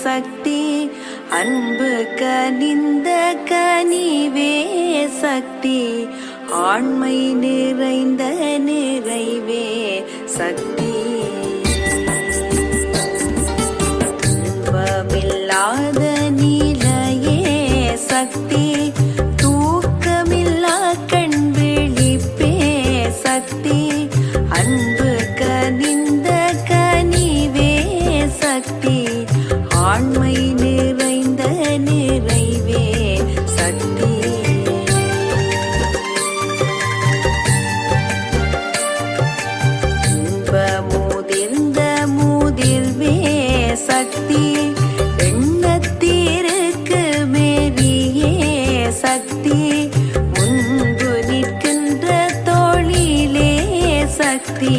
சக்தி அன்பு கனிந்த கனிவே சக்தி ஆண்மை நிறைந்த நிறைவே சக்தி துன்பமில்லாத நிலையே சக்தி தூக்கமில்லா கண் விழிப்பே சக்தி அன்பு கனிந்த கனிவே சக்தி ஆண்மை நிறைந்த நிறைவே சக்தி முதிர்ந்த முதிர்வே சக்தி எண்ணத்திற்கு மேரியே சக்தி முன்பு நிற்கின்ற தோளிலே சக்தி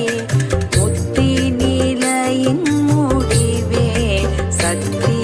முத்தி நிலையின் முடிவே சக்தி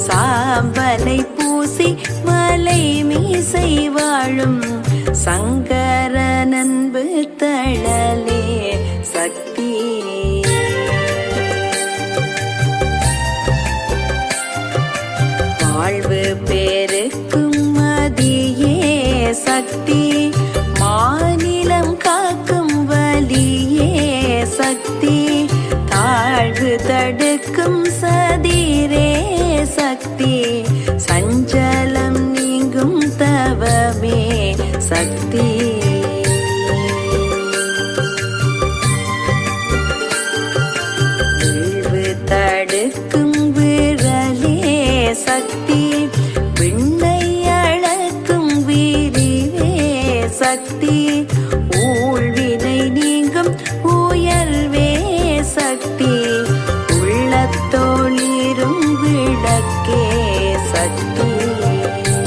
சாம்பலை பூசி மலை மீசை வாழும் சங்கர நன்பு தழலே சக்தி வாழ்வு பேருக்கும் மதியே சக்தி மாநிலம் காக்கும் வலியே சக்தி தாழ்வு தடுக்கும் சதிரே சக்தி சஞ்சலம் நீங்கும் தவமே சக்தி வீழ்வு தடுக்கும் விரலே சக்தி விண்ணை அளக்கும் வீரிவே சக்தி ஊழ்வினை நீங்கும் உயர்வே சக்தி உள்ளத்தோளிரும் விளக்கே சக்தி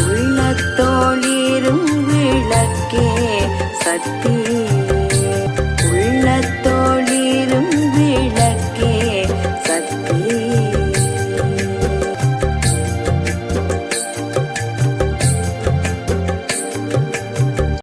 உள்ளத்தோளிரும் விளக்கே சக்தி